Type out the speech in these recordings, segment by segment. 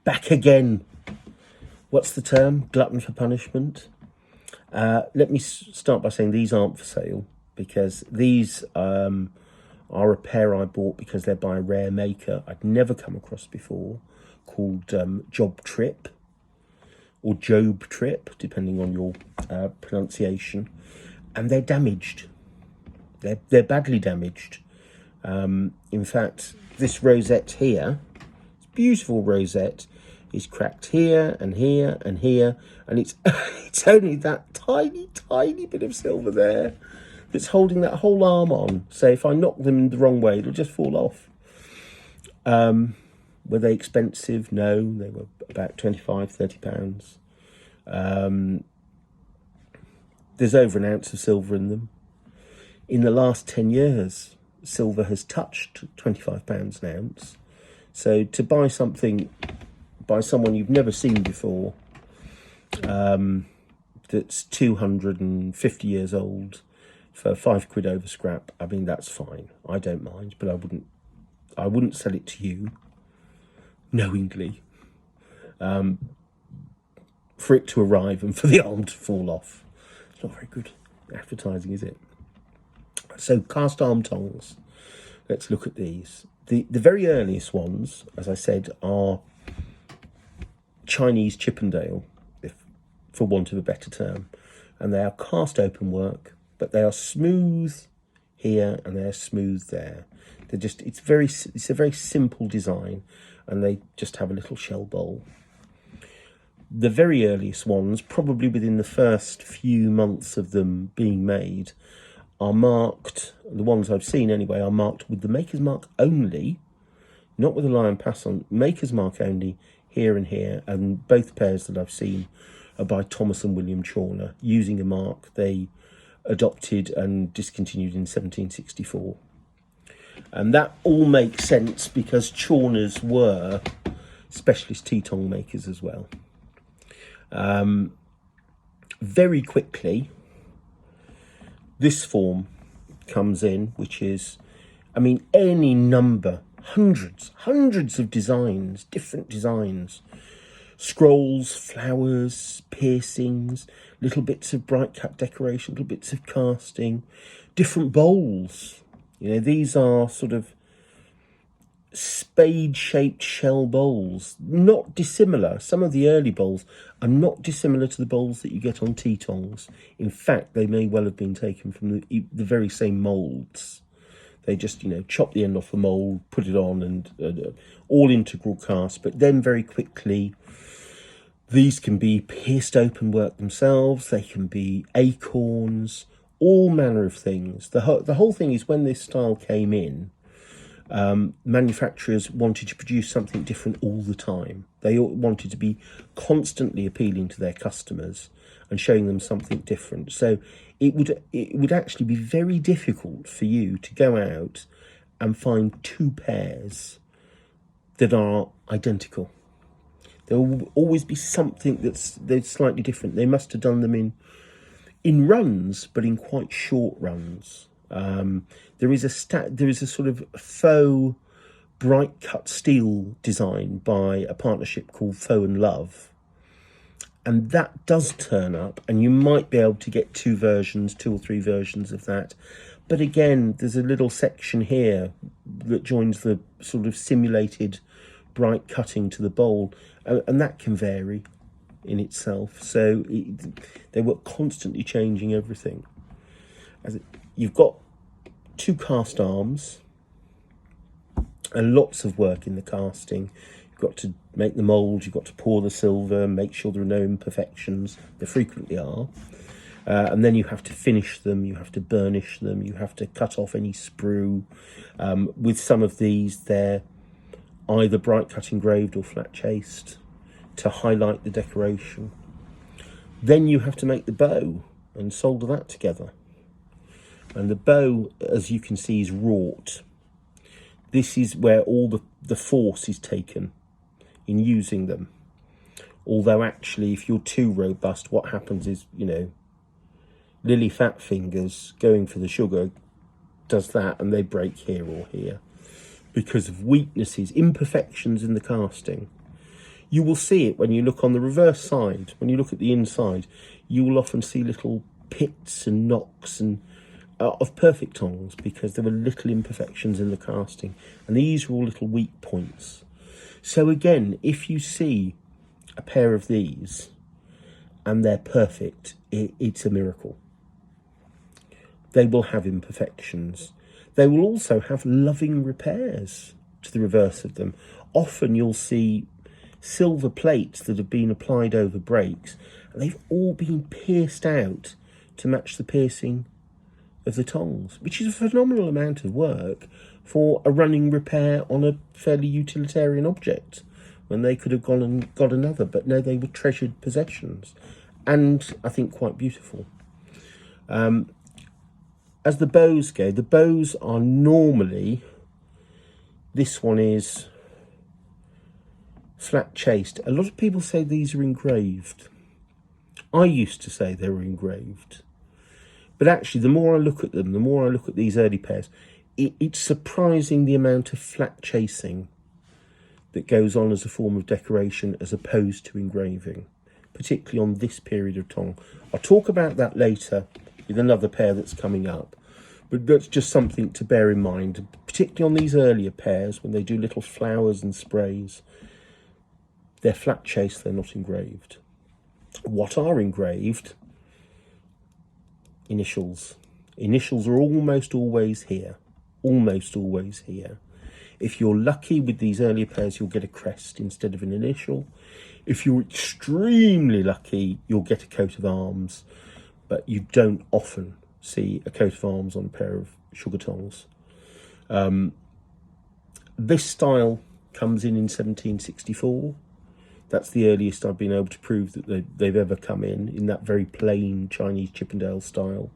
back again. What's the term? Glutton for punishment. Let me start by saying these aren't for sale, because these are a pair I bought because they're by a rare maker I'd never come across before, called Job Trip, or Job Trip, depending on your pronunciation. And they're damaged. They're badly damaged. In fact, this rosette here, this beautiful rosette, is cracked here and here and here, and it's it's only that tiny bit of silver there that's holding that whole arm on. So if I knock them the wrong way, it'll just fall off. Were they expensive? No, they were about £25–30. There's over an ounce of silver in them. In the last 10 years, silver has touched £25 an ounce. So to buy something by someone you've never seen before, that's 250 years old, for £5 over scrap, I mean, that's fine. I don't mind, but I wouldn't sell it to you knowingly, for it to arrive and for the arm to fall off. It's not very good advertising, is it? So cast arm tongs. Let's look at these. The very earliest ones, as I said, are Chinese Chippendale, for want of a better term, and they are cast open work, but they are smooth here and they're smooth there. They're just, it's a very simple design, and they just have a little shell bowl. The very earliest ones, probably within the first few months of them being made, are marked, the ones I've seen anyway, are marked with the maker's mark only, not with a lion pass on, maker's mark only, here and here, and both pairs that I've seen are by Thomas and William Chawner, using a mark they adopted and discontinued in 1764. And that all makes sense because Chawners were specialist tea-tong makers as well. Very quickly, this form comes in, which is, I mean, any number, hundreds of designs, different designs, scrolls, flowers, piercings, little bits of bright cut decoration, little bits of casting, different bowls. You know, these are sort of spade-shaped shell bowls, not dissimilar. Some of the early bowls are not dissimilar to the bowls that you get on tea tongs. In fact, they may well have been taken from the very same moulds. They just, you know, chop the end off the mould, put it on, and all integral cast. But then very quickly, these can be pierced open work themselves. They can be acorns, all manner of things. The whole thing is, when this style came in, manufacturers wanted to produce something different all the time. They wanted to be constantly appealing to their customers and showing them something different. So it would actually be very difficult for you to go out and find two pairs that are identical. There will always be something that's slightly different. They must have done them in runs, but in quite short runs. There is a sort of faux bright cut steel design by a partnership called Faux and Love, and that does turn up, and you might be able to get two or three versions of that. But again, there's a little section here that joins the sort of simulated bright cutting to the bowl, and that can vary in itself. So they were constantly changing everything. You've got two cast arms and lots of work in the casting. You've got to make the mould, you've got to pour the silver, make sure there are no imperfections. There frequently are. And then you have to finish them, you have to burnish them, you have to cut off any sprue. With some of these, they're either bright cut engraved or flat chased to highlight the decoration. Then you have to make the bow and solder that together. And the bow, as you can see, is wrought. This is where all the force is taken in using them. Although actually, if you're too robust, what happens is, you know, Lily Fat Fingers going for the sugar does that, and they break here or here because of weaknesses, imperfections in the casting. You will see it when you look on the reverse side. When you look at the inside, you will often see little pits and knocks and of perfect tongs, because there were little imperfections in the casting, and these are all little weak points. So again, if you see a pair of these and they're perfect, it's a miracle. They will have imperfections. They will also have loving repairs to the reverse of them. Often you'll see silver plates that have been applied over breaks, and they've all been pierced out to match the piercing of the tongs, which is a phenomenal amount of work for a running repair on a fairly utilitarian object, when they could have gone and got another. But no, they were treasured possessions, and I think quite beautiful. As the bows go, the bows are normally, this one is flat chased. A lot of people say these are engraved. I used to say they were engraved. But actually, the more I look at them, the more I look at these early pairs, it's surprising the amount of flat chasing that goes on as a form of decoration as opposed to engraving, particularly on this period of tong. I'll talk about that later with another pair that's coming up, but that's just something to bear in mind, particularly on these earlier pairs when they do little flowers and sprays. They're flat chased, they're not engraved. What are engraved? Initials. Initials are almost always here. Almost always here. If you're lucky with these earlier pairs, you'll get a crest instead of an initial. If you're extremely lucky, you'll get a coat of arms, but you don't often see a coat of arms on a pair of sugar tongs. This style comes in 1764. That's the earliest I've been able to prove that they've ever come in that very plain Chinese Chippendale style.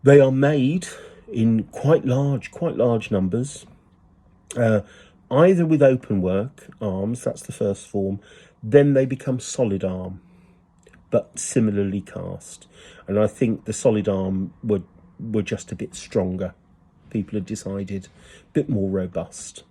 They are made in quite large numbers, either with open work arms, that's the first form, then they become solid arm, but similarly cast. And I think the solid arm were just a bit stronger. People had decided a bit more robust.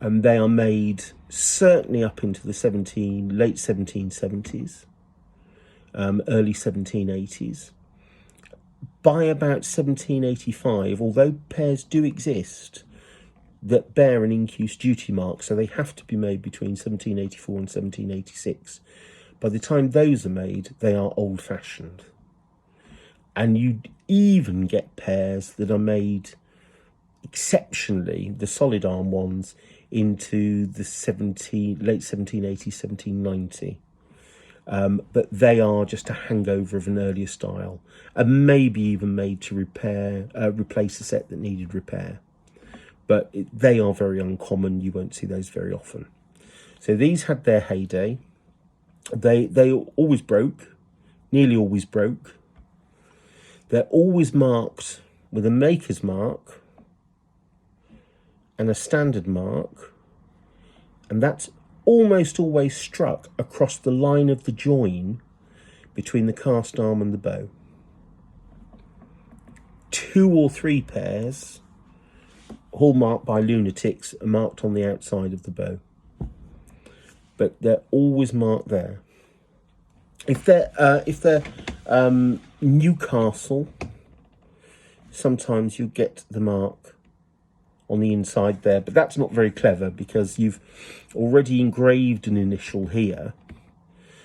And they are made certainly up into the late 1770s, early 1780s. By about 1785, although pairs do exist that bear an incuse duty mark, so they have to be made between 1784 and 1786, by the time those are made, they are old-fashioned. And you even get pairs that are made exceptionally, the solid arm ones, into the late 1780s, 1790. But they are just a hangover of an earlier style, and maybe even made to replace a set that needed repair. But they are very uncommon. You won't see those very often. So these had their heyday. They always broke, nearly always broke. They're always marked with a maker's mark and a standard mark, and that's almost always struck across the line of the join between the cast arm and the bow. 2 or 3 pairs, hallmarked by lunatics, are marked on the outside of the bow, but they're always marked there. If they're Newcastle, sometimes you get the mark on the inside there, but that's not very clever because you've already engraved an initial here,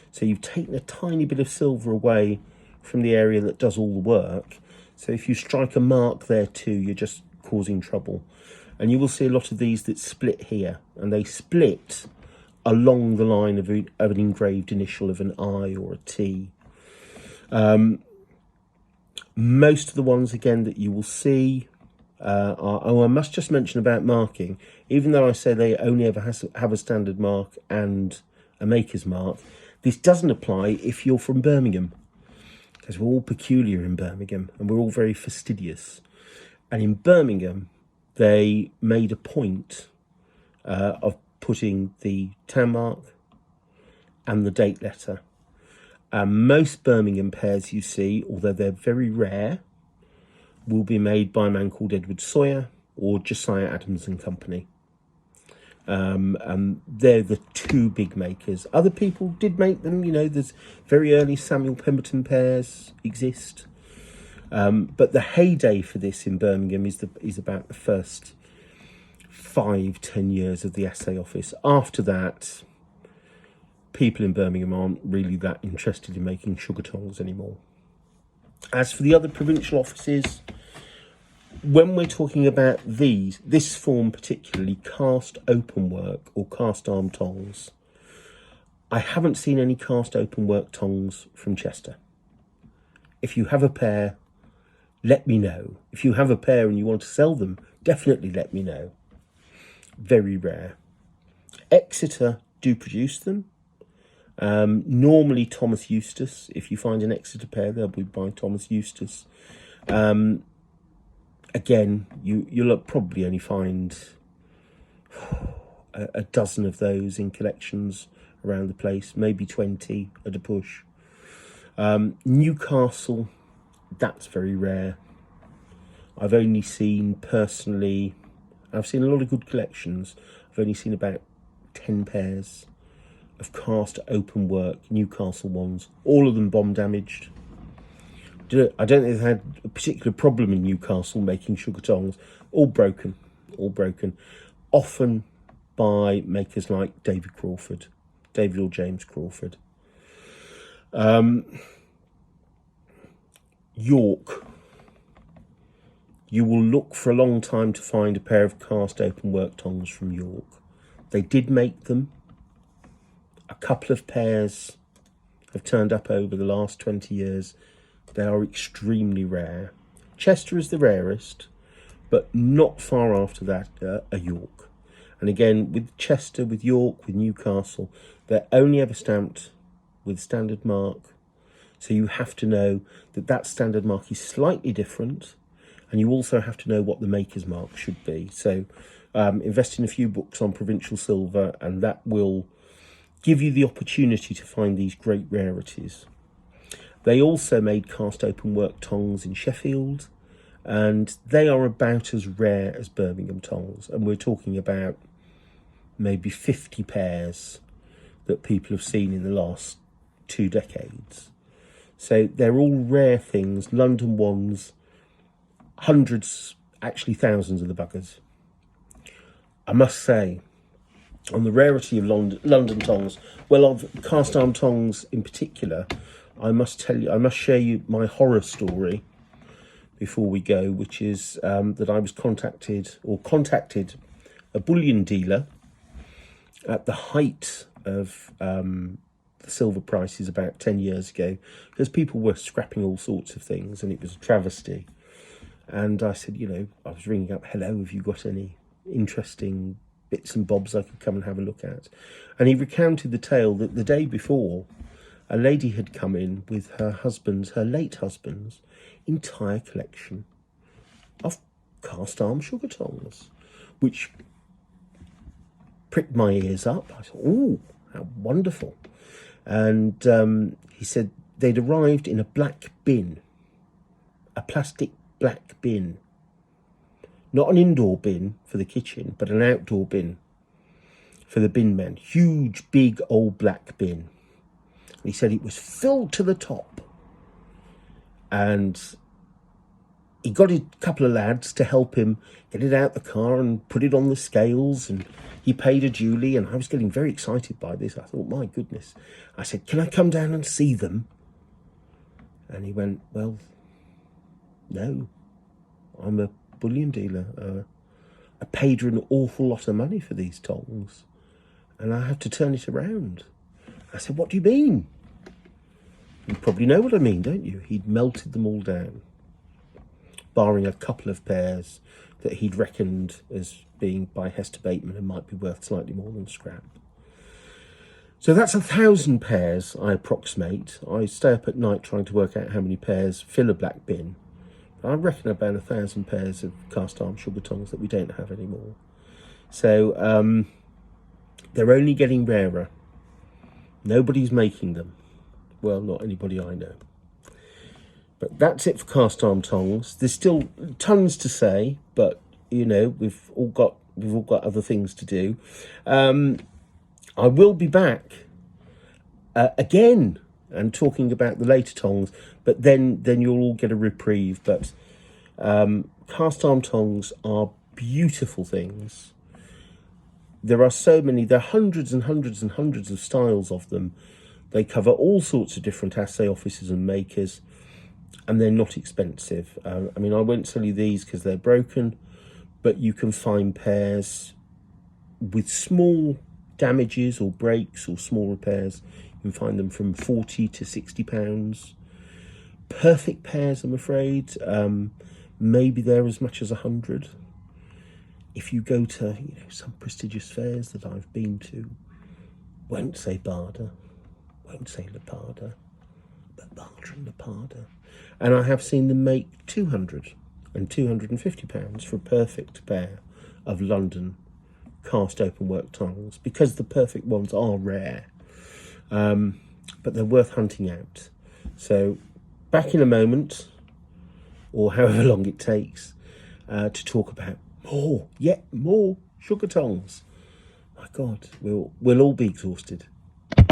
so you've taken a tiny bit of silver away from the area that does all the work. So if you strike a mark there too, you're just causing trouble. And you will see a lot of these that split here, and they split along the line of an engraved initial of an I or a T. Most of the ones again that you will see I must just mention about marking. Even though I say they only ever have a standard mark and a maker's mark, this doesn't apply if you're from Birmingham, because we're all peculiar in Birmingham and we're all very fastidious. And in Birmingham, they made a point of putting the town mark and the date letter. Most Birmingham pairs you see, although they're very rare, will be made by a man called Edward Sawyer or Josiah Adams and Company. And they're the two big makers. Other people did make them, you know, there's very early Samuel Pemberton pears exist. But the heyday for this in Birmingham is about the first 5-10 years of the assay office. After that, people in Birmingham aren't really that interested in making sugar tongs anymore. As for the other provincial offices, when we're talking about this form particularly, cast open work or cast arm tongs, I haven't seen any cast open work tongs from Chester. If you have a pair, let me know. If you have a pair and you want to sell them, definitely let me know. Very rare. Exeter do produce them. Normally Thomas Eustace. If you find an Exeter pair, they'll be by Thomas Eustace. Again, you'll probably only find a dozen of those in collections around the place, maybe 20 at a push. Newcastle, that's very rare. I've only seen personally, I've seen a lot of good collections. I've only seen about 10 pairs of cast open work Newcastle ones, all of them bomb damaged. I don't think they had a particular problem in Newcastle making sugar tongs. All broken. Often by makers like David or James Crawford. York. You will look for a long time to find a pair of cast open work tongs from York. They did make them. A couple of pairs have turned up over the last 20 years. They are extremely rare. Chester is the rarest, but not far after that a York. And again, with Chester, with York, with Newcastle, they're only ever stamped with standard mark. So you have to know that standard mark is slightly different, and you also have to know what the maker's mark should be. So invest in a few books on provincial silver, and that will give you the opportunity to find these great rarities. They also made cast open work tongs in Sheffield, and they are about as rare as Birmingham tongs. And we're talking about maybe 50 pairs that people have seen in the last 2 decades. So they're all rare things, London ones, hundreds, actually thousands of the buggers. I must say, on the rarity of London tongs, well, of cast arm tongs in particular, I must share you my horror story before we go, which is that I was contacted a bullion dealer at the height of the silver prices about 10 years ago, because people were scrapping all sorts of things and it was a travesty. And I said, I was ringing up, hello, have you got any interesting bits and bobs I could come and have a look at? And he recounted the tale that the day before, a lady had come in with her late husband's entire collection of cast arm sugar tongs, which pricked my ears up. I thought, oh, how wonderful. And he said they'd arrived in a black bin, a plastic black bin. Not an indoor bin for the kitchen, but an outdoor bin for the bin men. Huge, big, old black bin. He said it was filled to the top. And he got a couple of lads to help him get it out the car and put it on the scales. And he paid a duly. And I was getting very excited by this. I thought, my goodness. I said, can I come down and see them? And he went, well, no, I'm a bullion dealer. I paid her an awful lot of money for these tongs, and I have to turn it around. I said, what do you mean? You probably know what I mean, don't you? He'd melted them all down, barring a couple of pairs that he'd reckoned as being by Hester Bateman and might be worth slightly more than scrap. So that's 1,000 pairs, I approximate. I stay up at night trying to work out how many pairs fill a black bin. I reckon about 1,000 pairs of cast arm sugar tongs that we don't have anymore. So they're only getting rarer. Nobody's making them. Well, not anybody I know. But that's it for cast arm tongs. There's still tons to say, but we've all got we've all got other things to do. I will be back again and talking about the later tongs, but then you'll all get a reprieve. But cast arm tongs are beautiful things. There are so many, there are hundreds and hundreds and hundreds of styles of them. They cover all sorts of different assay offices and makers, and they're not expensive. I mean, I won't sell you these because they're broken, but you can find pairs with small damages or breaks or small repairs. You can find them from £40 to £60. Perfect pairs, I'm afraid, maybe they're as much as 100. If you go to some prestigious fairs that I've been to, won't say Barda, won't say Lapada, but Barda and Lapada, and I have seen them make £200 and £250 for a perfect pair of London cast open work tongs, because the perfect ones are rare, but they're worth hunting out. So back in a moment, or however long it takes, to talk about more, yet more sugar tongs. My God, we'll all be exhausted.